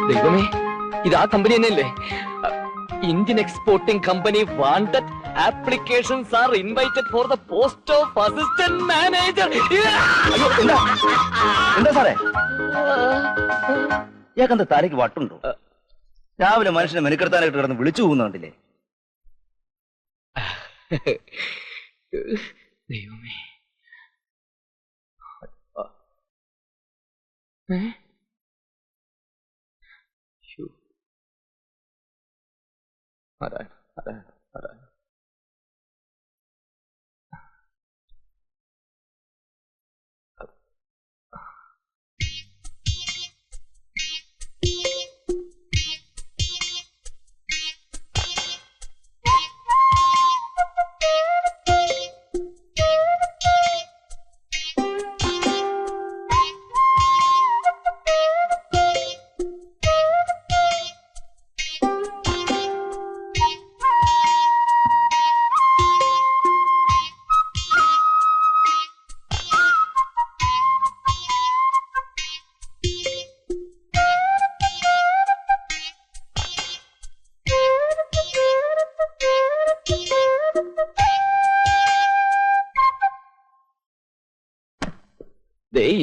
ദൈവമേ, ഇത് ആ കമ്പനി തന്നെയല്ലേ? Indian exporting company wanted applications are invited for the post of assistant manager. എന്താ സാറേ, ഇയാൾക്കെന്താ തലയ്ക്ക് വട്ടുണ്ടോ? രാവിലെ മനുഷ്യനെ മെനുക്കെടുത്താനായിട്ട് കിടന്ന് വിളിച്ചു പോകുന്നുണ്ടില്ലേ? ദൈവമേ, ആരാണ് ആരാണ് ആരാണ്?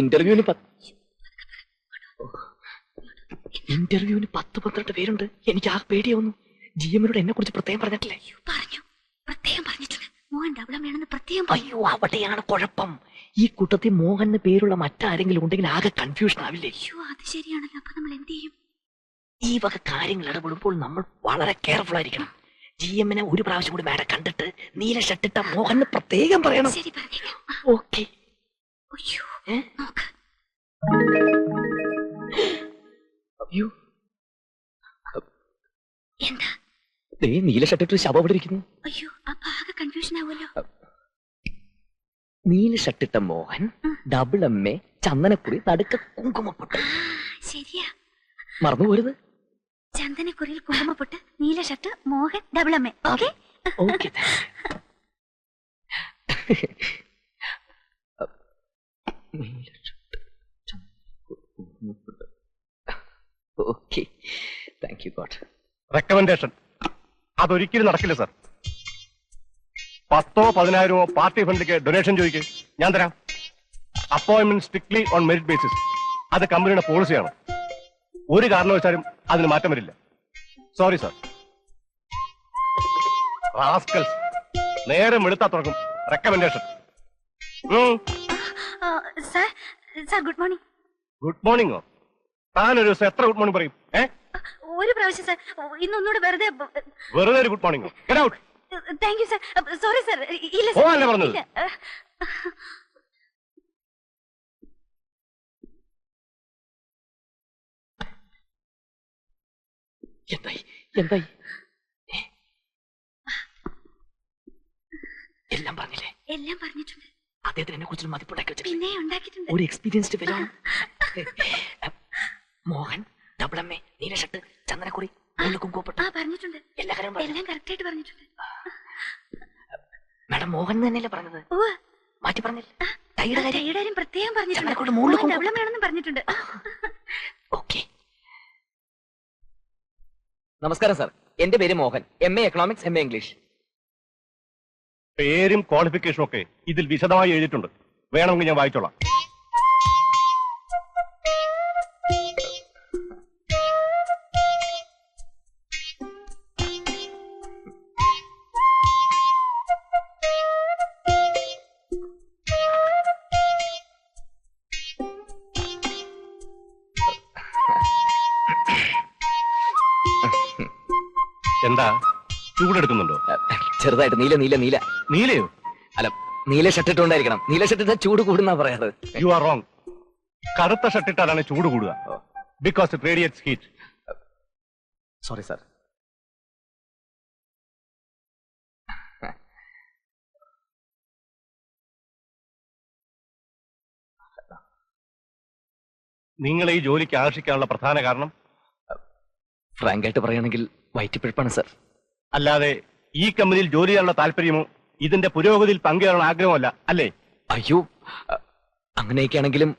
ഇന്റർവ്യൂവിന് 10-12 പേരുണ്ട്. എനിക്ക് ആ പേടിയാവുന്നു. ജിഎമ്മിനോട് എന്നെ കുറിച്ച് പ്രത്യേകം പറഞ്ഞിട്ടില്ലേ? അയ്യോ, അവിടെയാണ് കുഴപ്പം. ഈ കൂട്ടത്തിൽ മോഹൻ പേരുള്ള മറ്റാരെങ്കിലും ഉണ്ടെങ്കിൽ ആകെ കൺഫ്യൂഷൻ ആവില്ലേ? അത് ശരിയാണല്ലോ. അപ്പൊ നമ്മൾ എന്ത് ചെയ്യും? ഈ വക കാര്യങ്ങൾ ഇടപെടുമ്പോൾ നമ്മൾ വളരെ കെയർഫുൾ ആയിരിക്കണം. ജിഎമ്മിനെ ഒരു പ്രാവശ്യം കൂടി മാഡം കണ്ടിട്ട് നീല ഷർട്ടിട്ട മോഹന് പ്രത്യേകം പറയണം. ഓക്കെ. നീല ഷർട്ടിട്ട് ശവം അവിടെ ഇരിക്കുന്നു. നീല ഷർട്ടിട്ട മോഹൻ, ഡബിൾ എം എ, ചന്ദനക്കുറി, നടുക്ക കുങ്കുമപ്പൊട്ട്. ശരിയാ, മറന്നുപോരുത്. ചന്ദനക്കുറിയിൽ കുങ്കുമപ്പൊട്ട്, നീല shirt, Mohan, double M A. Okay okay. Okay, thank you God. Recommendation അതൊരിക്കലും നടക്കില്ല സർ. 10,000 15,000 പാർട്ടി ഫണ്ടിലേക്ക് ഡൊനേഷൻ ചോദിക്കുക, ഞാൻ തരാം. Appointment strictly on merit basis. അത് കമ്പനിയുടെ പോളിസിയാണ്. ഒരു കാരണവശാലും അതിന് മാറ്റം വരില്ല. Sorry sir. റാസ്കൽസ്, നേരം എടുത്താ തുറക്കും. റെക്കമെൻഡേഷൻ. Good morning. ഗുഡ് മോർണിംഗോ? താനൊരു ദിവസം എത്ര ഗുഡ് മോർണിംഗ് പറയും? ഒരു പ്രാവശ്യം സർ. ഇന്നൊന്നുകൂടെ വെറുതെ ഒരു ഗുഡ് മോർണിംഗോ? Get out. Thank you sir. Sorry sir. ഇല്ല പോവാനല്ലേ പറഞ്ഞത്? എന്തായി എന്തായി? എല്ലാം പറഞ്ഞില്ലേ? എല്ലാം പറഞ്ഞിട്ടുണ്ട്. അദ്ദേഹത്തിന് എന്നെ കുറിച്ച് മതിപ്പുണ്ടാക്കി വെച്ചിട്ടുണ്ട്. പിന്നെ ഉണ്ടാക്കിയിട്ടുണ്ട്. ഒരു experienced fellow. Mohan, double M A, നീല ഷർട്ട്, ചന്ദനക്കുറി, കുങ്കുമപ്പൊട്ട്. പറഞ്ഞിട്ടുണ്ട്. എല്ലാ കാര്യം എല്ലാം കറക്റ്റ് ആയിട്ട് പറഞ്ഞിട്ടുണ്ട്. മാഡം മോഹൻ തന്നെയല്ലേ പറഞ്ഞത്? മാറ്റി പറഞ്ഞില്ല. ടൈയുടെ കാര്യം പ്രത്യേകം പറഞ്ഞിട്ടുണ്ട്. ഡബിൾ എം ആണെന്നും പറഞ്ഞിട്ടുണ്ട്. ഓക്കെ. നമസ്കാരം സാർ, എന്റെ പേര് Mohan. M A economics, M A English. പേരും ക്വാളിഫിക്കേഷനും ഒക്കെ ഇതിൽ വിശദമായി എഴുതിയിട്ടുണ്ട്. വേണമെങ്കിൽ ഞാൻ വായിച്ചോളാം. എന്താ ചൂടെടുക്കുന്നുണ്ടോ? ചെറുതായിട്ട്. നീല നീല നീല. നീലയോ? അല്ല, നീല ഷർട്ടിട്ടുണ്ടായിരിക്കണം. നീല ഷർട്ടിട്ട ചൂട് കൂടുന്നാ പറയാറ്. You are wrong. കറുത്ത ഷർട്ടിട്ടാലാണ് ചൂട് കൂടുക. Because it radiates heat. Sorry sir. നിങ്ങളെ ഈ ജോലിക്ക് ആകർഷിക്കാനുള്ള പ്രധാന കാരണം? ഫ്രാങ്കായിട്ട് പറയുകയാണെങ്കിൽ വയറ്റിപ്പിഴപ്പാണ് സാർ. അല്ലാതെ ഈ കമ്പനിയിൽ ജോലി ചെയ്യാനുള്ള താല്പര്യമോ ഇതിന്റെ പുരോഗതിയിൽ പങ്കുചേരാനുള്ള ആഗ്രഹമല്ല അല്ലേ? അയ്യോ, അങ്ങനെയൊക്കെയാണെങ്കിലും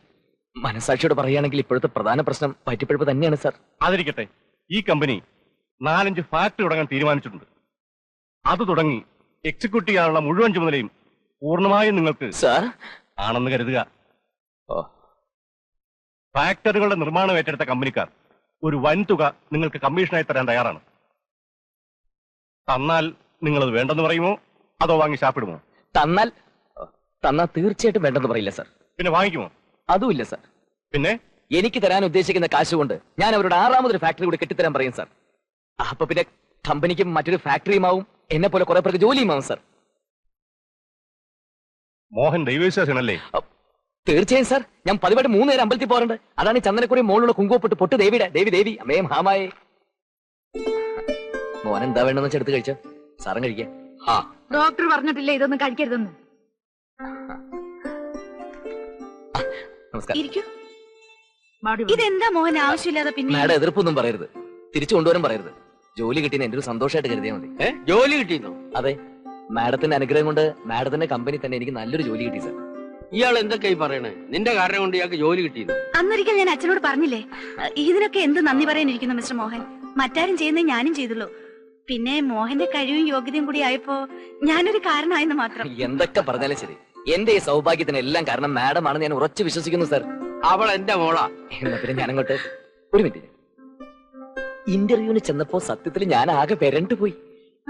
മനസാക്ഷിയോട് പറയുകയാണെങ്കിൽ ഇപ്പോഴത്തെ പ്രധാന പ്രശ്നം വയറ്റിപ്പഴുപ്പ് തന്നെയാണ് സാർ. അതിരിക്കട്ടെ, ഈ കമ്പനി 4-5 ഫാക്ടറി തുടങ്ങാൻ തീരുമാനിച്ചിട്ടുണ്ട്. അത് തുടങ്ങി എക്സിക്യൂട്ട് ചെയ്യാനുള്ള മുഴുവൻ ചുമതലയും പൂർണ്ണമായും നിങ്ങൾക്ക് സാർ ആണെന്ന് കരുതുക. ഓ ഫാക്ടറികളുടെ നിർമ്മാണം ഏറ്റെടുത്ത കമ്പനിക്കാർ ഒരു വൻതുക നിങ്ങൾക്ക് കമ്മീഷനായി തരാൻ തയ്യാറാണ്. തന്നാൽ നിങ്ങളത് വേണ്ടെന്ന് പറയുമോ അതോ വാങ്ങി ശാപ്പിടുമോ? തന്നാൽ തീർച്ചയായിട്ടും വേണ്ടെന്ന് പറയില്ല സാർ. പിന്നെ വാങ്ങിക്കുമോ? അതുമില്ല സാർ. പിന്നെ എനിക്ക് തരാൻ ഉദ്ദേശിക്കുന്ന കാശ് കൊണ്ട് ഞാൻ അവരുടെ 6ാമതൊരു ഫാക്ടറി കൂടി കെട്ടിത്തരാൻ പറയും സാർ. അപ്പൊ പിന്നെ കമ്പനിക്ക് മറ്റൊരു ഫാക്ടറിയുമാവും, എന്നെ പോലെ കുറെ പേർക്ക് ജോലിയുമാവും സാർ. മോഹൻ ദൈവവിശ്വാസനല്ലേ? തീർച്ചയായും സാർ. ഞാൻ പതിവായിട്ട് 3 നേരം അമ്പലത്തിൽ പോകാറുണ്ട്. അതാണ് ഈ ചന്ദനക്കുറി മോളിലുള്ള കുങ്കുവപ്പെട്ട് പൊട്ട് ദേവിയുടെ ദേവി അമ്മേ മഹാമായേ. മോൻ എന്താ വേണമെന്ന് വെച്ചെടുത്ത് കഴിച്ചോ. സാറും കഴിക്കാം. ഡോക്ടർ പറഞ്ഞിട്ടില്ലേ ഇതൊന്നും കഴിക്കരുതെന്ന്? നമസ്കാരം. ഇരിക്കൂ. ഇതെന്താ മോഹൻ ആവശ്യമില്ലാതെ പിന്നെ? മാഡം എതിർപ്പൊന്നും പറയരുത്, തിരിച്ചു കൊണ്ടുവരും പറയരുത്. ജോലി കിട്ടിയെന്ന് എന്റെ ഒരു സന്തോഷമായിട്ട് കരുതിയാൽ മതി. ജോലി കിട്ടിയെന്നോ? അതെ, മാഡത്തിന്റെ അനുഗ്രഹം കൊണ്ട് മാഡത്തിന്റെ കമ്പനി തന്നെ എനിക്ക് നല്ലൊരു ജോലി കിട്ടി സാർ. ഇയാൾ എന്തൊക്കെയായി പറയണേ? നിന്റെ കാരണം കൊണ്ട് ഇയാൾക്ക് ജോലി കിട്ടിയെന്നോ? അന്നൊരിക്കൽ ഞാൻ അച്ഛനോട് പറഞ്ഞില്ലേ, ഇതിനൊക്കെ എന്ത് നന്ദി പറയാനിരിക്കുന്നു മിസ്റ്റർ മോഹൻ. മറ്റാരും ചെയ്യുന്നത് ഞാനും ചെയ്തുള്ളൂ. പിന്നെ മോഹന്റെ കഴിവും യോഗ്യതയും കൂടി ആയപ്പോ ഞാനൊരു കാരണമായെന്ന് മാത്രം. എന്തൊക്കെ പറഞ്ഞാലും ശരി, എന്റെ ഈ സൗഭാഗ്യത്തിന് എല്ലാം കാരണം മാഡം ആണെന്ന് ഞാൻ ഉറച്ചു വിശ്വസിക്കുന്നു സാർ. അവൾ എന്റെ മോളാ. എന്നാ പിന്നെ ഞാനങ്ങോട്ട് ഒരു മിനിറ്റ്. ഇന്റർവ്യൂവിന് ചെന്നപ്പോ സത്യത്തിൽ ഞാൻ ആകെ പെരണ്ടു പോയി.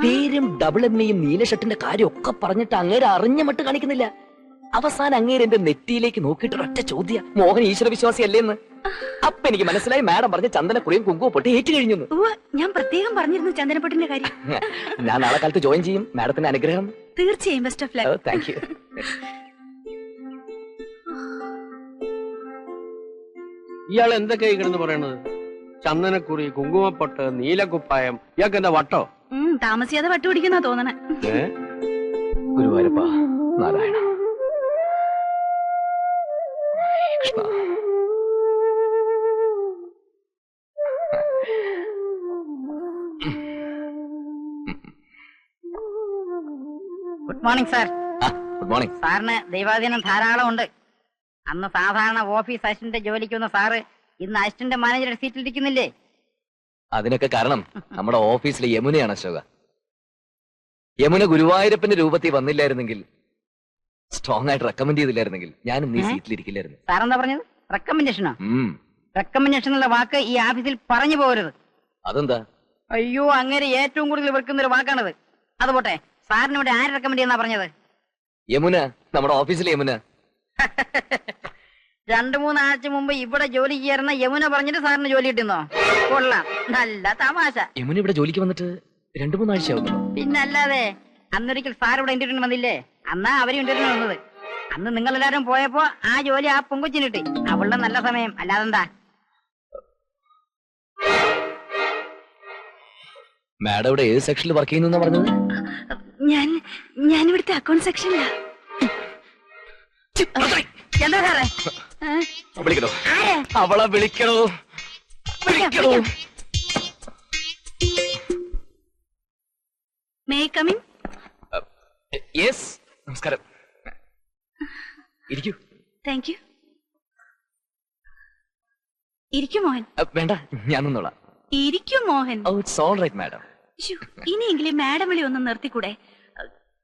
പേരും MA നീല ഷർട്ടിന്റെ കാര്യമൊക്കെ പറഞ്ഞിട്ട് അങ്ങേരെ അറിഞ്ഞ മട്ട് കാണിക്കുന്നില്ല. അവസാനം അങ്ങേര് എന്റെ നെറ്റിയിലേക്ക് നോക്കിയിട്ട് ഒറ്റ ചോദ്യ, മോഹൻ ഈശ്വര വിശ്വാസി അല്ലേന്ന്. അപ്പൊ എനിക്ക് മനസ്സിലായി മാഡം പറഞ്ഞ ചന്ദനക്കുറിയും കുങ്കുമ പൊട്ടി ഏറ്റു കഴിഞ്ഞു. ഞാൻ പ്രത്യേകം പറഞ്ഞിരുന്നു ചന്ദനപ്പൊട്ടിന്റെ കാര്യം. ഞാൻ നാളെ കാലത്ത് ജോയിൻ ചെയ്യും. മാഡത്തിന്റെ അനുഗ്രഹം. തീർച്ചയായും. Best of luck. Thank you. ഇയാൾ എന്തൊക്കെയായി കിടന്ന് പറയണത്? ചന്ദനക്കുറി, കുങ്കുമപ്പൊട്ട്, നീലക്കുപ്പായം, ഇയാൾക്ക് എന്താ വട്ടോ? താമസിയാതെ വട്ടുപിടിക്കുന്ന തോന്നണേ. Guruvayurappa Narayana Krishna. Good morning sir. Good morning. സാറിന് ദൈവാധീനം ധാരാളം ഉണ്ട്. അന്ന് സാധാരണ ഓഫീസ് അസിസ്റ്റന്റ് ജോലിക്ക് വന്ന സാറ് ഇന്ന് അസിസ്റ്റന്റ് മാനേജറുടെ സീറ്റിൽ ഇരിക്കുന്നില്ലേ? അതിനൊക്കെ കാരണം നമ്മുടെ ഓഫീസിലെ യമുനയാണ് അശോക. യമുന ഗുരുവായൂരപ്പന്റെ രൂപത്തിൽ വന്നില്ലായിരുന്നെങ്കിൽ, സ്ട്രോങ് ആയിട്ട് റെക്കമെൻഡ് ചെയ്തില്ലായിരുന്നെങ്കിൽ ഞാൻ ഇന്ന് ഈ സീറ്റിലിരിക്കില്ലായിരുന്നു. സാറെന്താ പറഞ്ഞത്? റെക്കമെൻഡേഷനോ? റെക്കമെൻഡേഷൻ എന്നുള്ള വാക്ക് ഈ ഓഫീസിൽ പറഞ്ഞു പോകരുത്. അതെന്താ? അയ്യോ, അങ്ങനെ ഏറ്റവും കൂടുതൽ വെറുക്കുന്ന ഒരു വാക്കാണത്. അത് പോട്ടെ, സാറിന് ഇവിടെ ആര് റെക്കമെൻഡ് ചെയ്യുന്ന പറഞ്ഞത്? യമുന, നമ്മുടെ ഓഫീസിലെ യമുന. 2-3 ആഴ്ച മുമ്പ് ഇവിടെ ജോലി ചെയ്യാറുന്ന യമുന പറഞ്ഞിട്ട് സാറിന് ജോലി കിട്ടുന്നോ? കൊള്ളാം, നല്ല തമാശ. യമുന ഇവിടെ ജോലിക്ക് വന്നിട്ട് 2-3 ആഴ്ചയാവുന്നു. പിന്നല്ലാതെ, അന്നൊരിക്കൽ സാർ ഇവിടെ ഇന്റർവ്യൂവിന് വന്നില്ലേ? അന്നാ അവര് ഇന്റർവ്യൂവിന് വന്നത്. അന്ന് നിങ്ങൾ എല്ലാരും പോയപ്പോ ആ ജോലി ആ പൊങ്കൊച്ചിന് കിട്ടി. അവളുടെ നല്ല സമയം അല്ലാതെന്താ? മാഡം ഇവിടെ ഏത് സെക്ഷനിൽ വർക്ക് ചെയ്യുന്നു പറഞ്ഞത്? ഞാൻ ഇവിടുത്തെ അക്കൗണ്ട് സെക്ഷനിലാ. എന്താ സാറേ? വിളിക്കണോ? അവളെ വിളിക്കണോ? വിളിക്കണോ? May I come in? Yes. നമസ്കാരം. ഇരിക്കൂ. Thank you. ഇരിക്കൂ മോഹൻ. വേണ്ട, ഞാൻ നിന്നോളാം. ഇരിക്കൂ Mohan. Oh, it's all right madam. ഇനിയെങ്കിലും മാഡം വിളി ഒന്ന് നിർത്തിക്കൂടെ?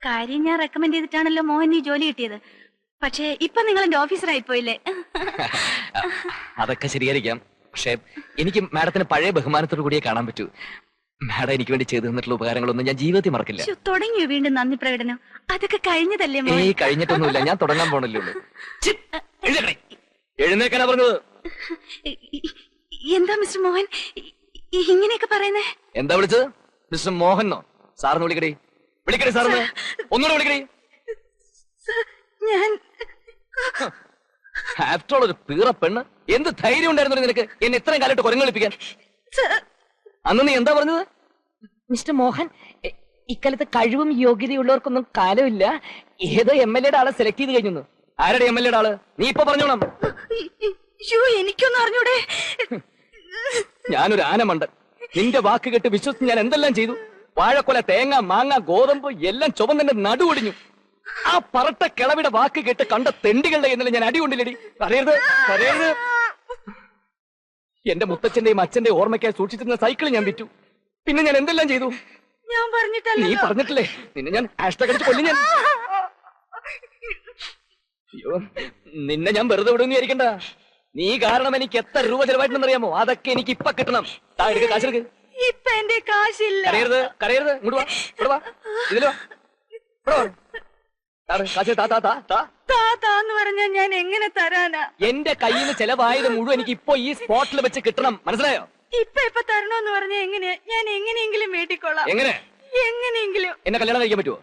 കാര്യം ഞാൻ റെക്കമെൻഡ് ചെയ്തിട്ടാണല്ലോ മോഹൻ ഈ ജോലി കിട്ടിയത്. പക്ഷേ ഇപ്പൊ നിങ്ങൾ എന്റെ ഓഫീസറായി പോയില്ലേ? അതൊക്കെ ശരിയായിരിക്കാം. പക്ഷെ എനിക്ക് മാഡത്തിന് പഴയ ബഹുമാനത്തോടു കൂടിയേ കാണാൻ പറ്റൂ. മാഡം എനിക്ക് വേണ്ടി ചെയ്തു തന്നിട്ടുള്ള ഉപകാരങ്ങളൊന്നും ഞാൻ ജീവിതത്തിൽ മറക്കില്ല. തുടങ്ങിയോ വീണ്ടും നന്ദി പ്രകടനം? അതൊക്കെ കഴിഞ്ഞതല്ലേ? ഏയ്, കഴിഞ്ഞിട്ടൊന്നുമില്ല. ഞാൻ തുടങ്ങാൻ പോണല്ലേ ഉള്ളൂ. എഴുന്നേക്കാനാ പറഞ്ഞത്. എന്താ മിസ്റ്റർ മോഹൻ ഇങ്ങനെയൊക്കെ പറയുന്നേ? എന്താ വിളിച്ചത്? മിസ്റ്റർ മോഹനോ? സാറിന് വിളിക്കടേ. വിളിക്കടേ സാറിന്. ഒന്നുകൂടെ വിളിക്കടേ. ഞാൻ ആഫ്റ്റർ ഓൾ ഒരു പീറ പെണ്ണ്. എന്ത് ധൈര്യം ഉണ്ടായിരുന്നു നിനക്ക് എന്നെ ഇത്രയും കാലത്ത് കുരങ്ങളിപ്പിക്കാൻ? അന്ന് നീ എന്താ പറഞ്ഞത്? മിസ്റ്റർ മോഹൻ, ഇക്കാലത്ത് കഴിവും യോഗ്യതയുള്ളവർക്കൊന്നും കാലമില്ല. ഏതോ MLA ആളെ സെലക്ട് ചെയ്ത് കഴിഞ്ഞു. ആരുടെ MLA ആള്? നീ ഇപ്പൊ പറഞ്ഞോണം. എനിക്കൊന്നും അറിഞ്ഞൂടെ? ഞാനൊരു ആനമണ്ടൻ. നിന്റെ വാക്ക് കേട്ട് വിശ്വസിച്ച് ഞാൻ എന്തെല്ലാം ചെയ്തു. വാഴക്കൊല, തേങ്ങ, മാങ്ങ, ഗോതമ്പ് എല്ലാം ചുവന്നെന്റെ നടുവൊടിഞ്ഞു. ആ പറട്ട കിളവിയുടെ വാക്ക് കേട്ട് കണ്ട തെണ്ടികളുടെ ഇന്നലെ ഞാൻ അടി കൊണ്ടില്ലടി. കരയരുത്, കരയരുത്. എന്റെ മുത്തച്ഛന്റെയും അച്ഛന്റെയും ഓർമ്മയ്ക്കായി സൂക്ഷിച്ചിരുന്ന സൈക്കിൾ ഞാൻ വിറ്റു. പിന്നെ ഞാൻ എന്തെല്ലാം ചെയ്തു? ഞാൻ പറഞ്ഞിട്ടല്ല. നീ പറഞ്ഞിട്ടില്ലേ? നിന്നെ ഞാൻ ഹാഷ്ടാഗ് അടിച്ച് കൊല്ലി ഞാൻ. അയ്യോ, നിന്നെ ഞാൻ വെറുതെ വിടുമെന്ന് വിചാരിക്കണ്ട. നീ കാരണം എനിക്ക് എത്ര രൂപ ചെലവായിട്ടുണ്ടെന്നറിയാമോ? അതൊക്കെ എനിക്ക് ഇപ്പൊ കിട്ടണം. എടുക്ക, കാശെടുക്ക്. ഇപ്പൊ എന്റെ കാശില്ല. കരയരുത്, കരയരുത്. ഇങ്ങോട്ട് വാ, ഇവിടെ വാ, ഇതില് വാ, ഇവിടെ വാ. കാശ് താ താ താ താ. താത്താന്ന് പറഞ്ഞാ ഞാൻ എങ്ങനെ തരാനാ? എന്റെ കയ്യിൽ നിന്ന് ചെലവായത് മുഴുവൻ എനിക്ക് ഇപ്പൊ ഈ സ്പോട്ടിൽ വെച്ച് കിട്ടണം. മനസ്സിലായോ? ഇപ്പൊ തരണോന്ന് പറഞ്ഞ എങ്ങനെയാ? ഞാൻ എങ്ങനെയെങ്കിലും വേട്ടിക്കൊള്ളാം. എങ്ങനെ? എങ്ങനെയെങ്കിലും. എന്നെ കല്യാണം കഴിക്കാൻ പറ്റുമോ?